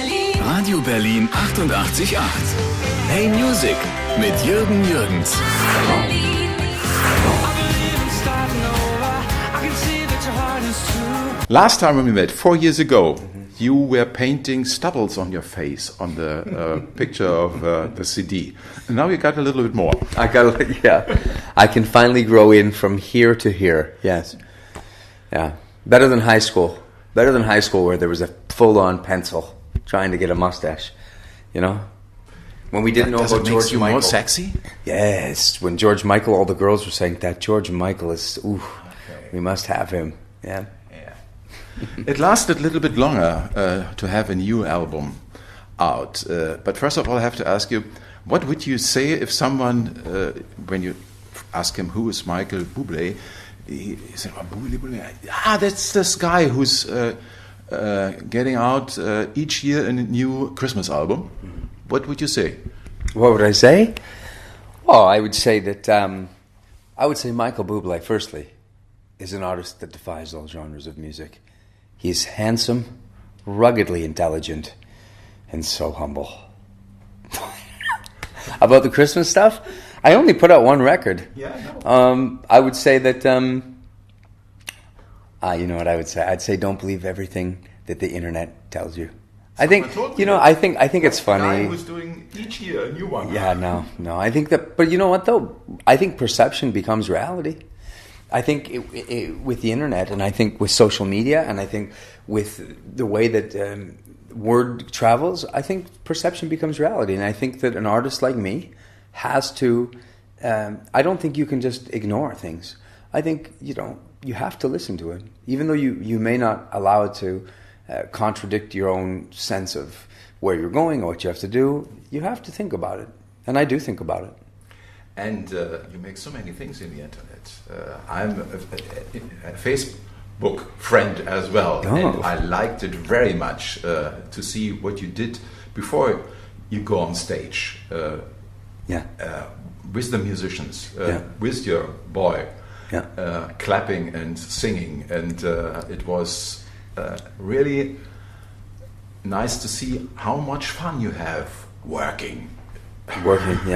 Radio Berlin 88.8. Hey Music mit Jürgen Jürgens. Last time when we met, 4 years ago, you were painting stubbles on your face on the picture of the CD. And now you got a little bit more. I can finally grow in from here to here. Yes. Yeah. Better than high school. Better than high school where there was a full-on pencil trying to get a mustache. You know? When we didn't know about George you Michael. More sexy? Yes. When George Michael, all the girls were saying that George Michael is, we must have him. Yeah. It lasted a little bit longer to have a new album out. But first of all, I have to ask you, what would you say if someone, when you ask him who is Michael Bublé, he said, Bublé. That's this guy who's getting out each year a new Christmas album. What would you say? What would I say? Well, I would say that, Michael Bublé, firstly, is an artist that defies all genres of music. He's handsome, ruggedly intelligent, and so humble. About the Christmas stuff, I only put out one record. I would say that, you know what I would say? I'd say don't believe everything that the internet tells you. I think it's funny. The guy who's doing each year a new one. Yeah, no. I think that, but you know what though? I think perception becomes reality. I think with the internet, and I think with social media, and I think with the way that word travels, I think perception becomes reality. And I think that an artist like me has to. I don't think you can just ignore things. I think you have to listen to it, even though you may not allow it to contradict your own sense of where you're going or what you have to do. You have to think about it, and I do think about it. And you make so many things in the internet. I'm a Facebook friend as well, and I liked it very much to see what you did before you go on stage. With the musicians, with your boy, clapping and singing, and it was really nice to see how much fun you have working,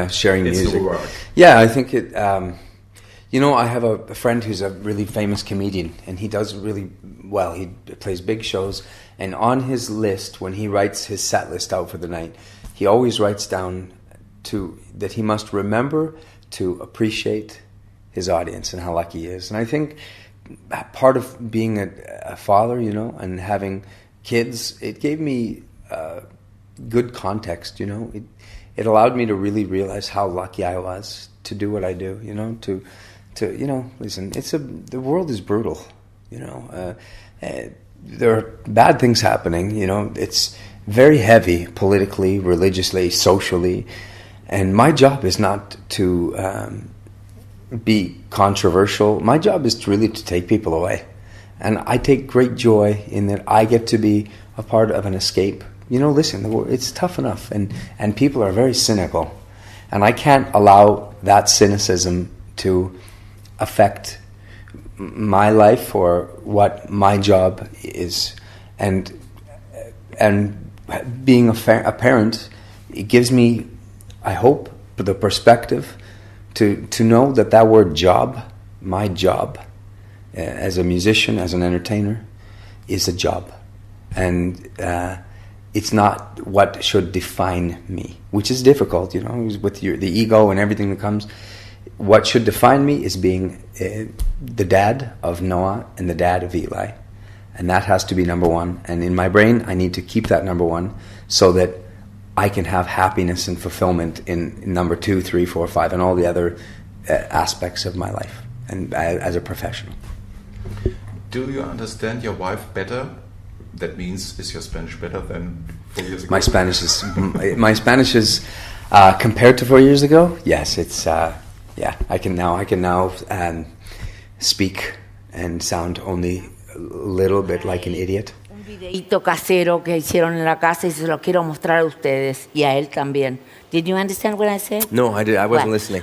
sharing music. The work. Yeah, I think it. I have a friend who's a really famous comedian, and he does really well. He plays big shows, and on his list, when he writes his set list out for the night, he always writes down that he must remember to appreciate his audience and how lucky he is. And I think part of being a father, and having kids, it gave me good context. It allowed me to really realize how lucky I was to do what I do. Listen, the world is brutal. There are bad things happening. It's very heavy politically, religiously, socially, and my job is not to be controversial. My job is to take people away, and I take great joy in that I get to be a part of an escape. Listen, it's tough enough, and people are very cynical, and I can't allow that cynicism to affect my life or what my job is. And being a parent, it gives me, I hope, the perspective to know that word job, my job, as a musician, as an entertainer, is a job, and it's not what should define me, which is difficult, with the ego and everything that comes. What should define me is being the dad of Noah and the dad of Eli, and that has to be number one. And in my brain, I need to keep that number one so that I can have happiness and fulfillment in number 2, 3, 4, 5, and all the other aspects of my life and as a professional. Do you understand your wife better? That means, is your Spanish better than 4 years ago? My Spanish is compared to 4 years ago. Yes, it's I can now speak and sound only a little bit like an idiot. Un videíto casero que hicieron en la casa y se lo quiero mostrar a ustedes y a él también. Did you understand what I said? No, I wasn't listening.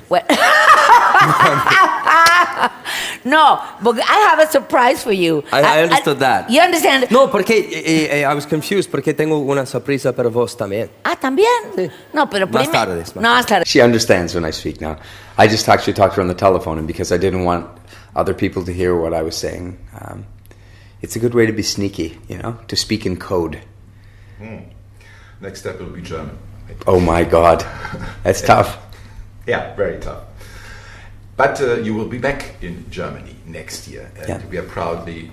No, but I have a surprise for you. I understood that. You understand? No, porque I was confused, porque tengo una sorpresa para vos también. Ah, ¿también? Sí. No, pero Más primero. tarde. No, más tarde. She understands when I speak now. I just actually talked to her on the telephone, and because I didn't want other people to hear what I was saying, it's a good way to be sneaky, you know, to speak in code. Next step will be German. Oh my God, that's tough. Yeah, very tough. But you will be back in Germany next year, and we are proudly,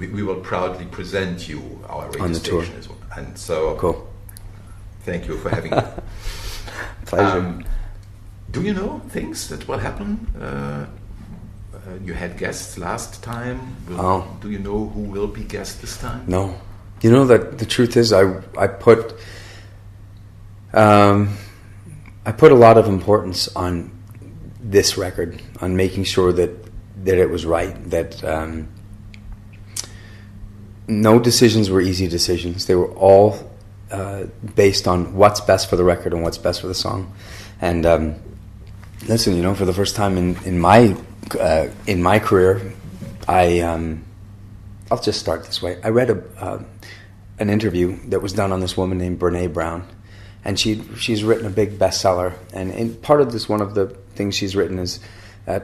we will proudly present you our radio on the station tour. as well. And so, Cool. Thank you for having me. Pleasure. Do you know things that will happen? You had guests last time. Do you know who will be guest this time? No. You know that the truth is, I put a lot of importance on this record, on making sure that it was right, that no decisions were easy decisions. They were all based on what's best for the record and what's best for the song. And listen, you know, for the first time in my career, I'll just start this way. I read an interview that was done on this woman named Brené Brown, and she's written a big bestseller. And part of this, one of the things she's written is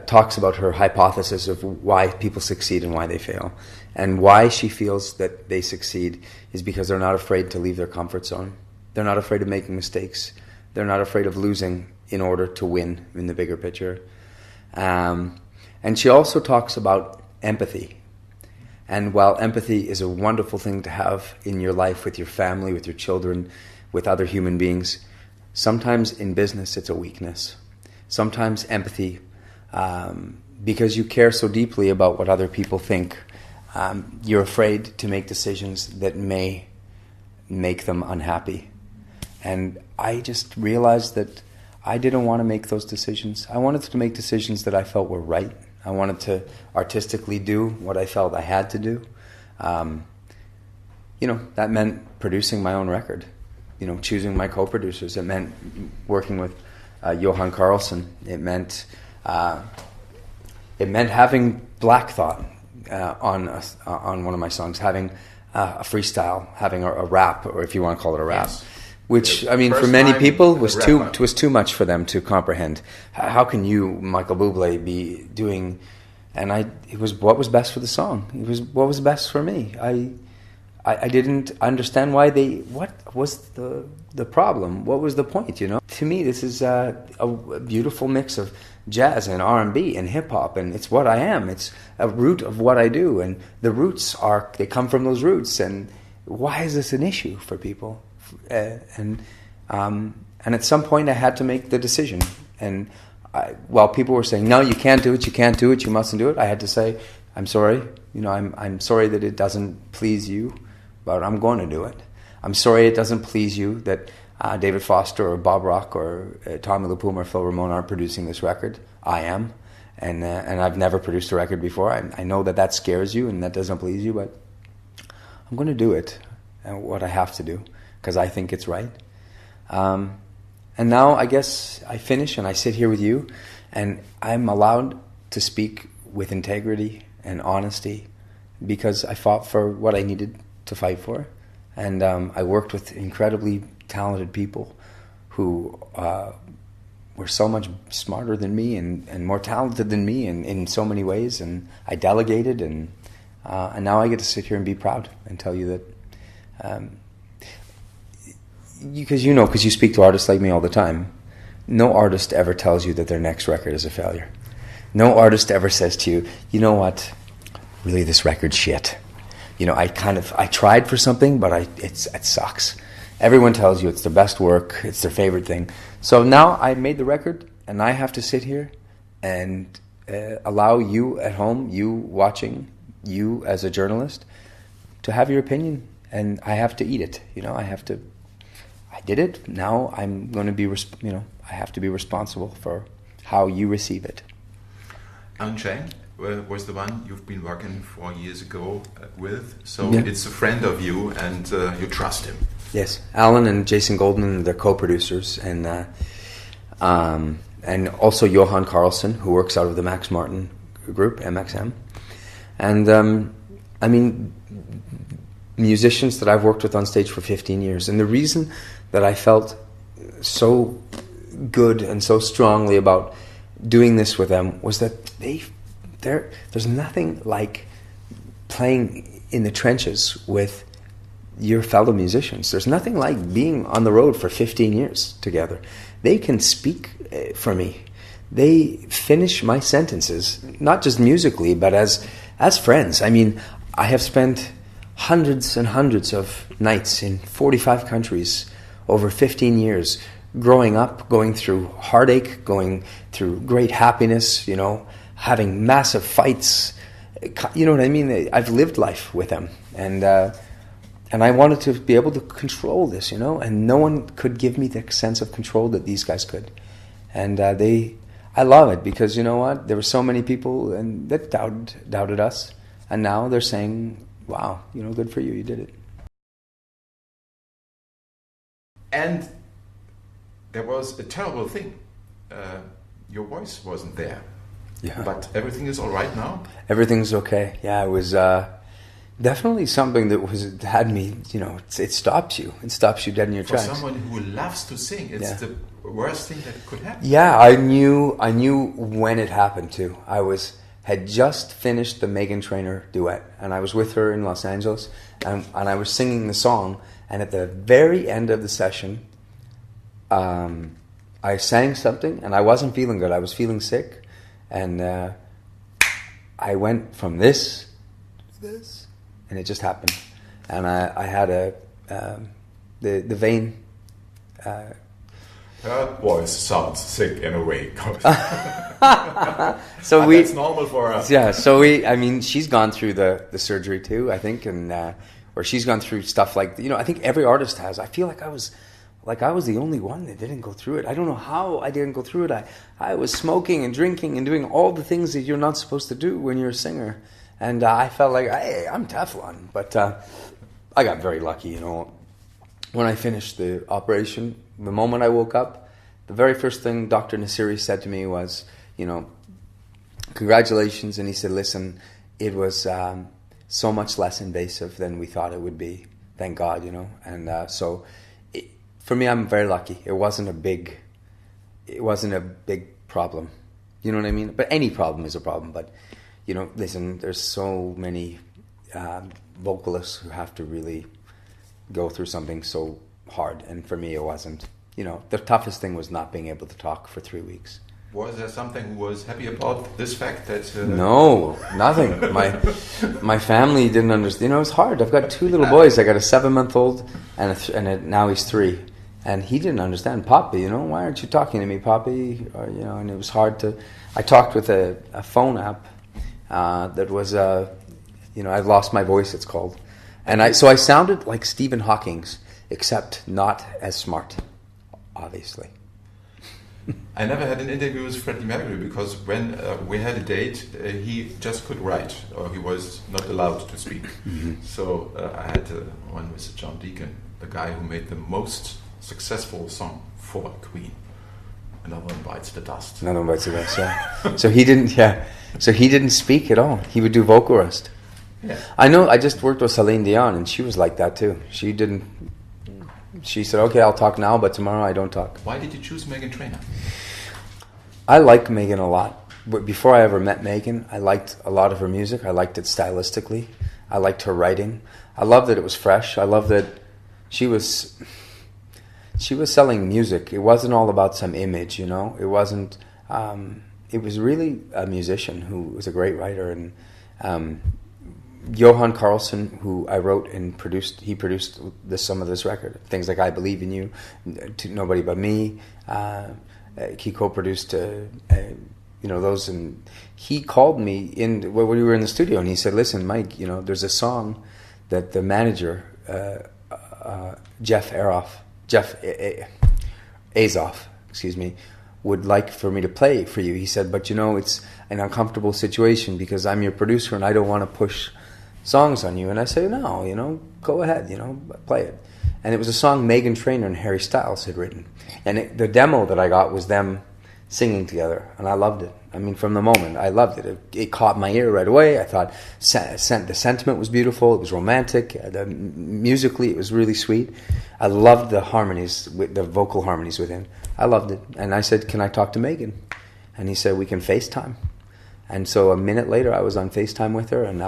talks about her hypothesis of why people succeed and why they fail, and why she feels that they succeed is because they're not afraid to leave their comfort zone. They're not afraid of making mistakes. They're not afraid of losing in order to win in the bigger picture. And she also talks about empathy. And while empathy is a wonderful thing to have in your life with your family, with your children, with other human beings, sometimes in business it's a weakness. Sometimes empathy, because you care so deeply about what other people think, you're afraid to make decisions that may make them unhappy. And I just realized that I didn't want to make those decisions. I wanted to make decisions that I felt were right. I wanted to artistically do what I felt I had to do. You know, that meant producing my own record. You know, choosing my co-producers. It meant working with Johan Carlson. It meant having Black Thought on one of my songs, having a freestyle, having a rap, or if you want to call it a rap. Yes. Which, I mean, for many people was too much for them to comprehend. How can you, Michael Bublé, be doing? And it was what was best for the song. It was what was best for me. I didn't understand why what was the problem? What was the point, you know? To me, this is a beautiful mix of jazz and R&B and hip-hop, and it's what I am. It's a root of what I do, and the roots they come from those roots, and why is this an issue for people? And at some point I had to make the decision, and while people were saying, no, you can't do it, you mustn't do it, I had to say, I'm sorry, you know, I'm sorry that it doesn't please you, but I'm going to do it. I'm sorry it doesn't please you that David Foster or Bob Rock or Tommy LaPuma or Phil Ramone aren't producing this record. I am, and I've never produced a record before. I know that scares you and that doesn't please you, but I'm going to do it, and what I have to do, because I think it's right. And now I guess I finish and I sit here with you, and I'm allowed to speak with integrity and honesty because I fought for what I needed to fight for. And I worked with incredibly talented people who were so much smarter than me and more talented than me in so many ways. And I delegated, and now I get to sit here and be proud and tell you that... Because you speak to artists like me all the time, no artist ever tells you that their next record is a failure. No artist ever says to you, you know what, really this record's shit. You know, I tried for something, but it sucks. Everyone tells you it's their best work, it's their favorite thing. So now I made the record, and I have to sit here and allow you at home, you watching, you as a journalist, to have your opinion, and I have to eat it. You know, I did it. Now I'm going to be, I have to be responsible for how you receive it. Alan Chang was the one you've been working 4 years ago with, so it's a friend of you, and you trust him. Yes, Alan and Jason Goldman, they're co-producers, and also Johan Carlson, who works out of the Max Martin group, MXM. And I mean, musicians that I've worked with on stage for 15 years. And the reason that I felt so good and so strongly about doing this with them was that there's nothing like playing in the trenches with your fellow musicians. There's nothing like being on the road for 15 years together. They can speak for me. They finish my sentences, not just musically, but as friends. I mean, I have spent hundreds and hundreds of nights in 45 countries over 15 years, growing up, going through heartache, going through great happiness, you know, having massive fights. You know what I mean? I've lived life with them. And I wanted to be able to control this, you know, and no one could give me the sense of control that these guys could. And I love it because, you know what, there were so many people that doubted us, and now they're saying, wow, you know, good for you, you did it. And there was a terrible thing. Your voice wasn't there. Yeah. But everything is all right now? Everything's okay. Yeah, it was definitely something that had me, you know, it stops you. It stops you dead in your tracks. For someone who loves to sing, it's the worst thing that could happen. Yeah, I knew when it happened too. Had just finished the Meghan Trainor duet, and I was with her in Los Angeles, and I was singing the song, and at the very end of the session, I sang something, and I wasn't feeling good. I was feeling sick, and I went from this to this, and it just happened. And I had the vein. Her voice sounds sick in a way. So that's normal for us. Yeah, so I mean, she's gone through the surgery too, I think, and or she's gone through stuff like, you know, I think every artist has. I feel like I was the only one that didn't go through it. I don't know how I didn't go through it. I was smoking and drinking and doing all the things that you're not supposed to do when you're a singer, and I felt like, hey, I'm Teflon. But I got very lucky, you know. When I finished the operation, the moment I woke up, the very first thing Dr. Nassiri said to me was, you know, congratulations. And he said, listen, it was so much less invasive than we thought it would be. Thank God, you know. And so for me, I'm very lucky. It wasn't a big problem. You know what I mean? But any problem is a problem. But, you know, listen, there's so many vocalists who have to really go through something so hard, and for me it wasn't. You know, the toughest thing was not being able to talk for 3 weeks. Was there something who was happy about this fact that No, nothing. My family didn't understand. You know, it's hard. I've got 2 little boys. I got a 7-month-old and now he's 3, and he didn't understand. Poppy, you know, why aren't you talking to me, Poppy? Or, you know, and it was hard to. I talked with a phone app that was you know, I've lost my voice, it's called. And so I sounded like Stephen Hawking's, except not as smart, obviously. I never had an interview with Freddie Mercury because when we had a date, he just could write, or he was not allowed to speak. Mm-hmm. So I had one with John Deacon, the guy who made the most successful song for Queen. Another One Bites the Dust. Another One Bites the Dust, yeah. So he didn't speak at all. He would do vocal rest. Yeah. I know, I just worked with Celine Dion, and she was like that too. She said, okay, I'll talk now, but tomorrow I don't talk. Why did you choose Meghan Trainor? I like Meghan a lot. But before I ever met Meghan, I liked a lot of her music. I liked it stylistically. I liked her writing. I loved that it was fresh. I loved that she was selling music. It wasn't all about some image, you know. It wasn't. It was really a musician who was a great writer. And Johan Carlson, who I wrote and produced, he produced some of this record. Things like I Believe in You, to Nobody But Me. He co-produced, you know, those. And he called me in when we were in the studio, and he said, listen, Mike, you know, there's a song that the manager, Jeff Azoff, would like for me to play for you. He said, but you know, it's an uncomfortable situation because I'm your producer and I don't want to push songs on you. And I say, no, you know, go ahead, you know, play it. And it was a song Meghan Trainor and Harry Styles had written. And the demo that I got was them singing together, and I loved it. I mean, from the moment, I loved it. It caught my ear right away. I thought the sentiment was beautiful. It was romantic. Musically, it was really sweet. I loved the harmonies, the vocal harmonies within. I loved it. And I said, can I talk to Megan? And he said, we can FaceTime. And so a minute later, I was on FaceTime with her, and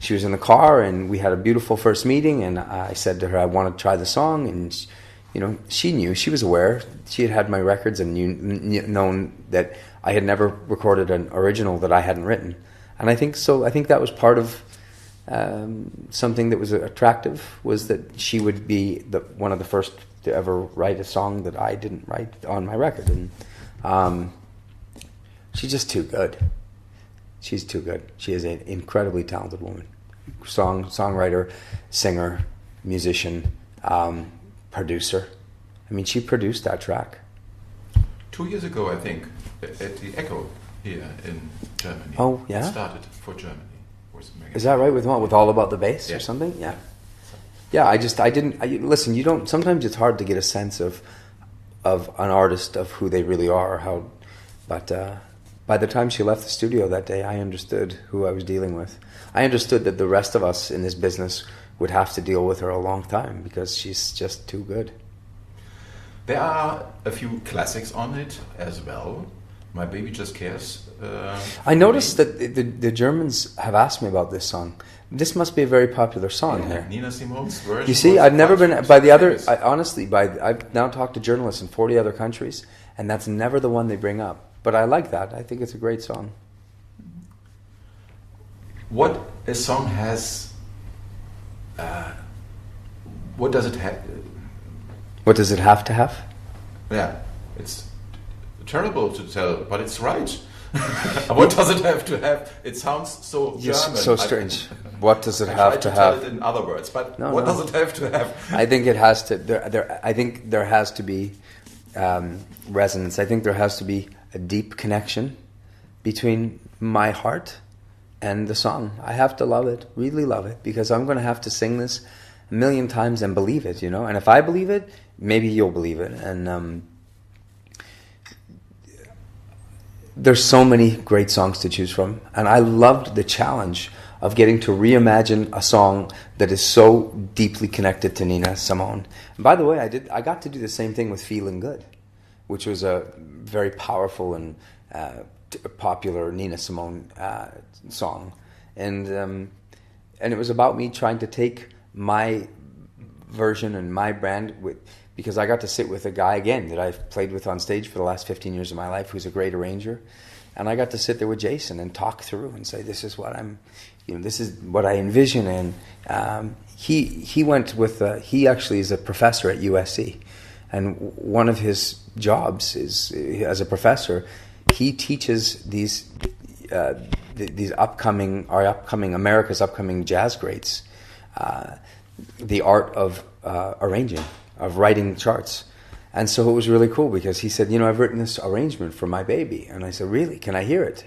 she was in the car, and we had a beautiful first meeting, and I said to her, I want to try the song, and she knew, she was aware. She had my records and known that I had never recorded an original that I hadn't written. And I think that was part of something that was attractive, was that she would be one of the first to ever write a song that I didn't write on my record. And she's just too good. She's too good. She is an incredibly talented woman. Songwriter, singer, musician, producer. I mean, she produced that track. 2 years ago, I think, at the Echo here in Germany. Oh, yeah? It started for Germany. Is that right? With what? With All About the Bass, yeah, or something? Yeah. Yeah, listen, you don't, sometimes it's hard to get a sense of an artist, of who they really are, but by the time she left the studio that day, I understood who I was dealing with. I understood that the rest of us in this business would have to deal with her a long time, because she's just too good. There are a few classics on it as well. My Baby Just Cares. I noticed that the Germans have asked me about this song. This must be a very popular song here. Nina Simone's version. You see, I've never been by the other. I've now talked to journalists in 40 other countries, and that's never the one they bring up. But I like that. I think it's a great song. What a song has. What does it have? What does it have to have? Yeah, it's terrible to tell, but it's right. What does it have to have? It sounds so German. So strange. What does it I have to have? Tell it in other words, but No, what no. does it have to have? I think it has to. I think there has to be resonance. I think there has to be a deep connection between my heart and the song. I have to love it, really love it, because I'm going to have to sing this a million times and believe it, And if I believe it, maybe you'll believe it. And there's so many great songs to choose from, and I loved the challenge of getting to reimagine a song that is so deeply connected to Nina Simone. And by the way, I got to do the same thing with Feeling Good, which was a very powerful and popular Nina Simone song, and it was about me trying to take my version and my brand because I got to sit with a guy again that I've played with on stage for the last 15 years of my life, who's a great arranger, and I got to sit there with Jason and talk through and say, this is what this is what I envision. And he went with he actually is a professor at USC, and one of his jobs is, as a professor, he teaches these America's upcoming jazz greats the art of arranging, of writing charts. And so it was really cool, because he said, I've written this arrangement for my baby. And I said, really? Can I hear it?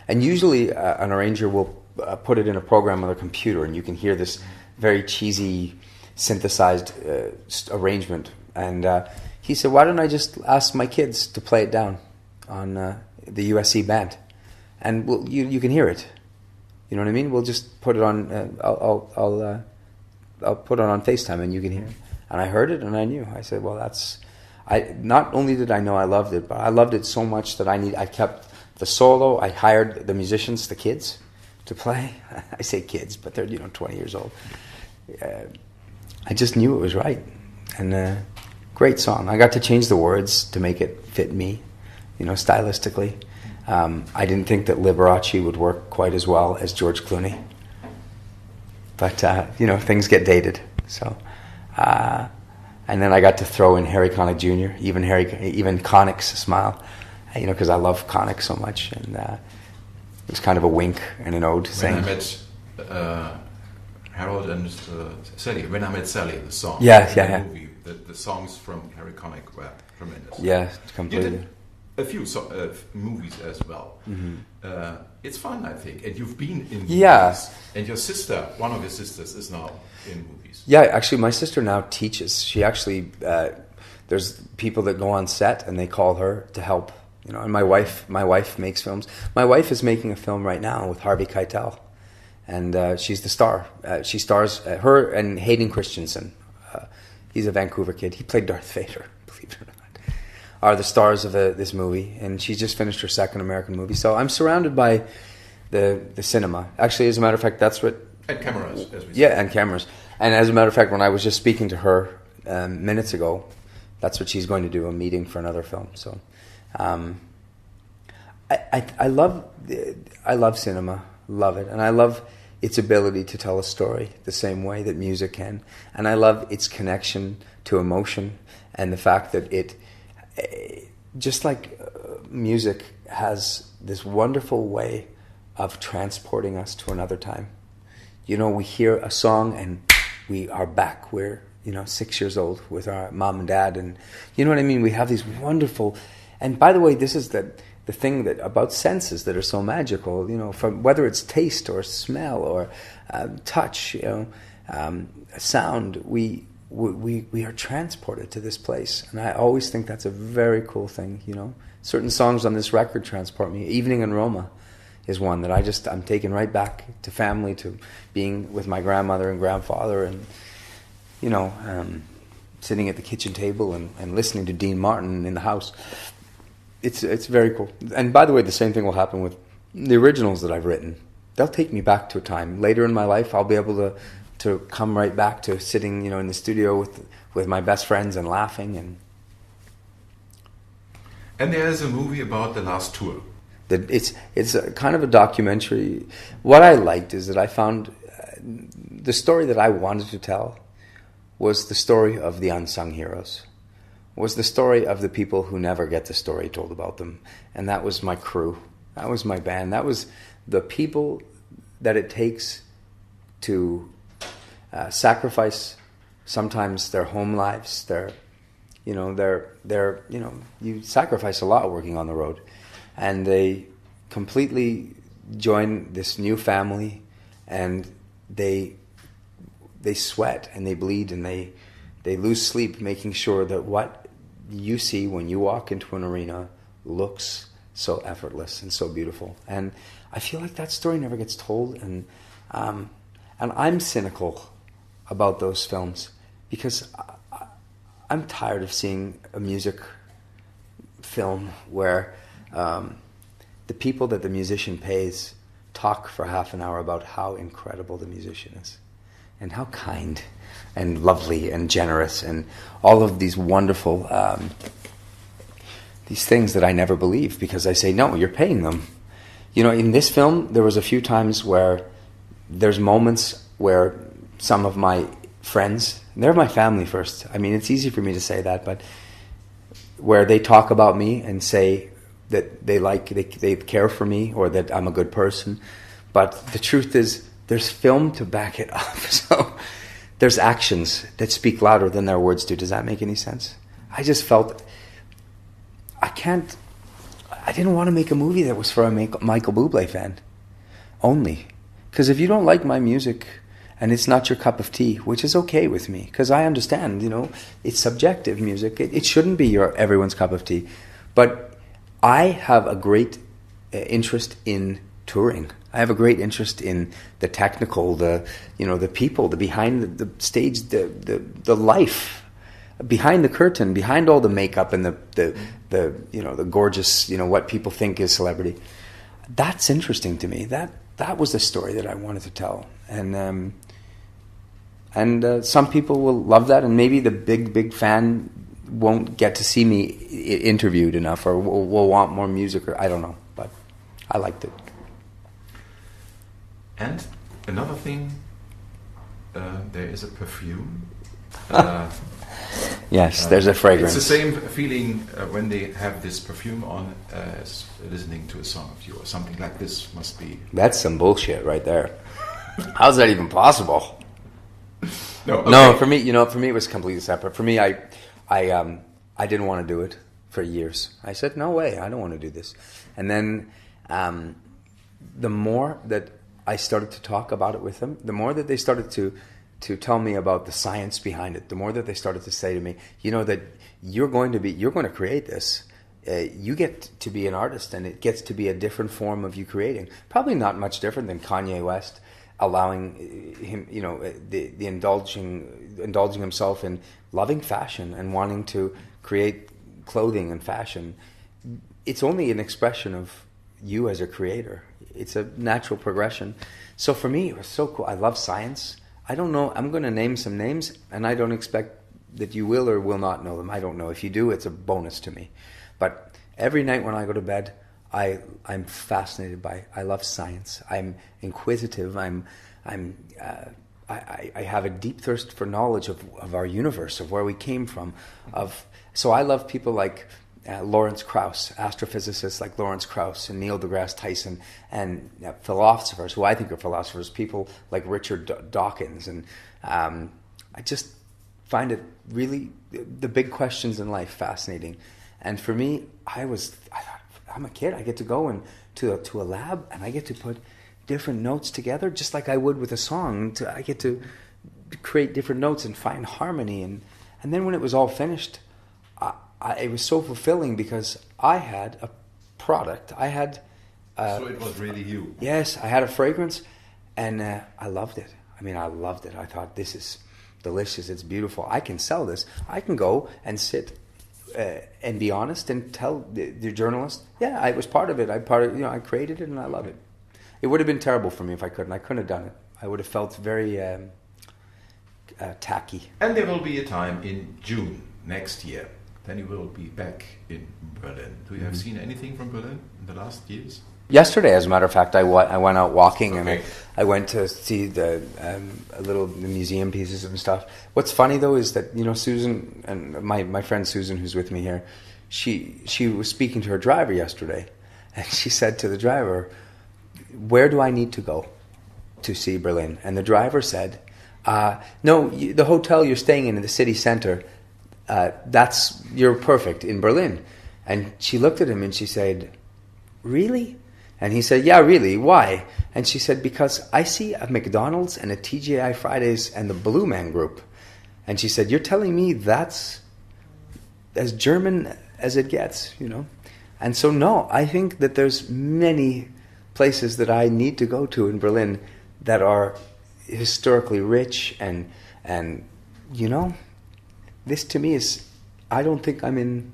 And usually an arranger will put it in a program on their computer, and you can hear this very cheesy, synthesized arrangement. And he said, why don't I just ask my kids to play it down on the USC band? And you can hear it. You know what I mean? We'll just put it on, I'll put it on FaceTime, and you can hear it. And I heard it, and I knew. I said, well, not only did I know I loved it, but I loved it so much that I kept the solo. I hired the musicians, the kids, to play. I say kids, but they're 20 years old. I just knew it was right, and great song. I got to change the words to make it fit me, stylistically. I didn't think that Liberace would work quite as well as George Clooney, but things get dated. So, and then I got to throw in Harry Connick Jr., even Connick's smile, because I love Connick so much, and it was kind of a wink and an ode saying. When I met Harold and Sally, When I Met Sally, the song. Yeah. Movie, the songs from Harry Connick were tremendous. Yeah, completely. You did a few movies as well. Mm-hmm. It's fun, I think, and you've been in movies. And your sister, one of your sisters, is now in movies. Yeah, actually, my sister now teaches. She actually, there's people that go on set and they call her to help You know, and my wife makes films. My wife is making a film right now with Harvey Keitel, and she's the star. She stars her and Hayden Christensen. He's a Vancouver kid. He played Darth Vader, believe it or not. Are the stars of this movie, and she just finished her second American movie. So I'm surrounded by the cinema. Actually, as a matter of fact, that's what. And cameras, as we say. Yeah, and cameras. And as a matter of fact, when I was just speaking to her minutes ago, that's what she's going to do, a meeting for another film. So, I love cinema, love it, and I love its ability to tell a story the same way that music can, and I love its connection to emotion, and the fact that it, just like music, has this wonderful way of transporting us to another time. You know, we hear a song and we are back. We're 6 years old with our mom and dad, and you know what I mean. We have these wonderful, and by the way, this is the thing that about senses that are so magical. You know, from whether it's taste or smell or touch, sound, we are transported to this place, and I always think that's a very cool thing. You know, certain songs on this record transport me. Evening in Roma is one that I'm taken right back to family, to being with my grandmother and grandfather, and sitting at the kitchen table and listening to Dean Martin in the house. It's very cool. And by the way, the same thing will happen with the originals that I've written. They'll take me back to a time later in my life. I'll be able to come right back to sitting, in the studio with my best friends and laughing. And there is a movie about the last tour. It's a kind of a documentary. What I liked is that I found the story that I wanted to tell was the story of the unsung heroes, was the story of the people who never get the story told about them. And that was my crew. That was my band. That was the people that it takes to sacrifice sometimes their home lives, you sacrifice a lot working on the road. And they completely join this new family, and they sweat and they bleed and they lose sleep making sure that what you see when you walk into an arena looks so effortless and so beautiful. And I feel like that story never gets told, and I'm cynical about those films because I'm tired of seeing a music film where the people that the musician pays talk for half an hour about how incredible the musician is and how kind and lovely and generous and all of these wonderful these things that I never believe, because I say, no, you're paying them. In this film, there was a few times where there's moments where some of my friends, they're my family first. I mean, it's easy for me to say that, but where they talk about me and say that they care for me or that I'm a good person. But the truth is, there's film to back it up. So there's actions that speak louder than their words do. Does that make any sense? I just felt I didn't want to make a movie that was for a Michael Bublé fan only. Because if you don't like my music and it's not your cup of tea, which is okay with me, because I understand, it's subjective music. It shouldn't be everyone's cup of tea. But I have a great interest in touring. I have a great interest in the technical, the people, the behind the stage, the life behind the curtain, behind all the makeup and the gorgeous, what people think is celebrity. That's interesting to me. That was the story that I wanted to tell. And some people will love that, and maybe the big fan won't get to see me interviewed enough, or will want more music, or I don't know, but I liked it. And another thing, there is a perfume. Yes, there's a fragrance. It's the same feeling when they have this perfume on as listening to a song of yours. Something like this must be. That's some bullshit right there. How's that even possible? No, okay. No, for me, it was completely separate. For me, I didn't want to do it for years. I said, no way, I don't want to do this. And then the more that I started to talk about it with them, the more that they started to tell me about the science behind it, the more that they started to say to me, that you're going to create this, you get to be an artist, and it gets to be a different form of you creating. Probably not much different than Kanye West allowing him, the indulging himself in loving fashion and wanting to create clothing and fashion. It's only an expression of you as a creator. It's a natural progression. So for me, it was so cool. I love science. I don't know. I'm going to name some names, and I don't expect that you will or will not know them. I don't know. If you do, it's a bonus to me. But every night when I go to bed, I'm fascinated by. I love science. I'm inquisitive. I have a deep thirst for knowledge of our universe, of where we came from. So I love people like Lawrence Krauss, astrophysicists like Lawrence Krauss and Neil deGrasse Tyson, and philosophers who I think are philosophers, people like Richard Dawkins. And I just find it really, the big questions in life, fascinating. And for me, I thought, I'm a kid. I get to go to a lab, and I get to put different notes together, just like I would with a song. I get to create different notes and find harmony. And then when it was all finished, it was so fulfilling because I had a product. I had... so it was really you. Yes, I had a fragrance, and I loved it. I loved it. I thought, this is delicious. It's beautiful. I can sell this. I can go and sit and be honest and tell the journalist, yeah, I was part of it. I created it, and I love it. It would have been terrible for me if I couldn't. I couldn't have done it. I would have felt very tacky. And there will be a time in June next year. Then you will be back in Berlin. Do you have seen anything from Berlin in the last years? Yesterday, as a matter of fact, I went out walking, okay. And I went to see the museum pieces and stuff. What's funny though is that Susan and my friend Susan, who's with me here, she was speaking to her driver yesterday, and she said to the driver, "Where do I need to go to see Berlin?" And the driver said, "No, the hotel you're staying in the city center. You're perfect in Berlin." And she looked at him and she said, "Really?" And he said, "Yeah, really. Why?" And she said, "Because I see a McDonald's and a TGI Fridays and the Blue Man Group." And she said, "You're telling me that's as German as it gets, And so, no, I think that there's many places that I need to go to in Berlin that are historically rich and this to me is, I don't think I'm in.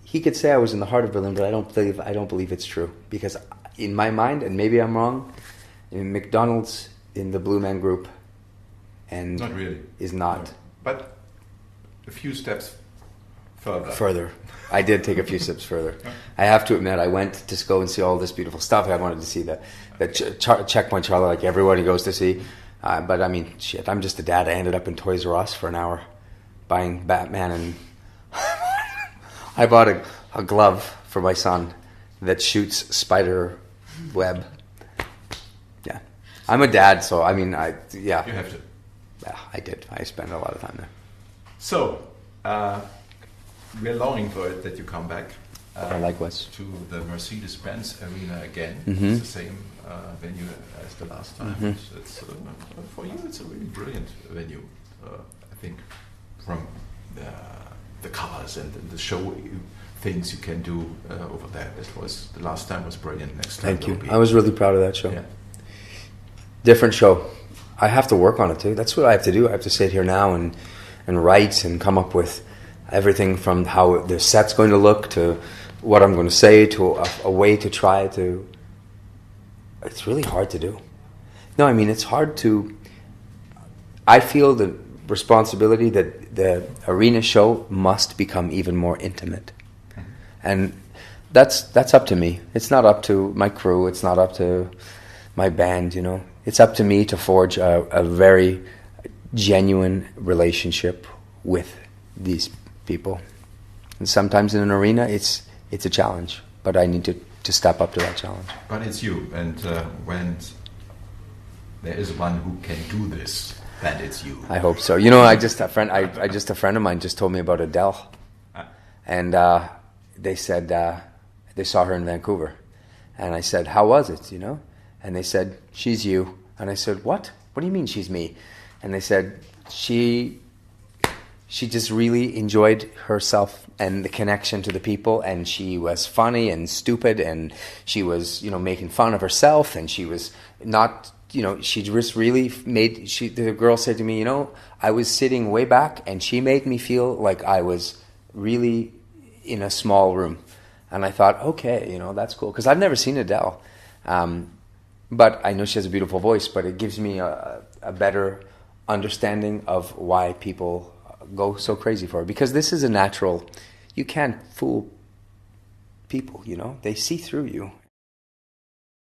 He could say I was in the heart of Berlin, but I don't believe it's true, because in my mind, and maybe I'm wrong, in McDonald's in the Blue Man Group, and not really is not. No. But a few steps further. I did take a few steps further. I have to admit, I went to go and see all this beautiful stuff. I wanted to see the Checkpoint Charlie, like everybody goes to see. But shit, I'm just a dad. I ended up in Toys R Us for an hour buying Batman, and I bought a glove for my son that shoots spider web. Yeah. I'm a dad, so yeah. You have to. Yeah, I did. I spent a lot of time there. So, we're longing for it that you come back. Likewise. To the Mercedes-Benz Arena again. Mm-hmm. It's the same venue as the last time. Mm-hmm. It's for you, it's a really brilliant venue. I think from the colors and the show things you can do over there. The last time was brilliant. Next time, thank you. I was really proud of that show. Yeah. Different show. I have to work on it too. That's what I have to do. I have to sit here now and write and come up with everything from how the set's going to look to what I'm going to say to a way to try to. It's really hard to do. No, it's hard to. I feel the responsibility that the arena show must become even more intimate, and that's up to me. It's not up to my crew. It's not up to my band. It's up to me to forge a very genuine relationship with these people. And sometimes in an arena, it's a challenge, but I need to step up to that challenge. But it's you, and when there is one who can do this, then it's you. I hope so. A friend of mine just told me about Adele, and they said they saw her in Vancouver, and I said, "How was it?" And they said, "She's you." And I said, "What? What do you mean she's me?" And they said, "She she just really enjoyed herself and the connection to the people, and she was funny and stupid, and she was, you know, making fun of herself, and she was not, you know, she just really made, the girl said to me, you know, I was sitting way back and she made me feel like I was really in a small room. And I thought, okay, you know, that's cool, because I've never seen Adele. But I know she has a beautiful voice, but it gives me a better understanding of why people go so crazy for her, because this is a natural, you can't fool people, you know, they see through you.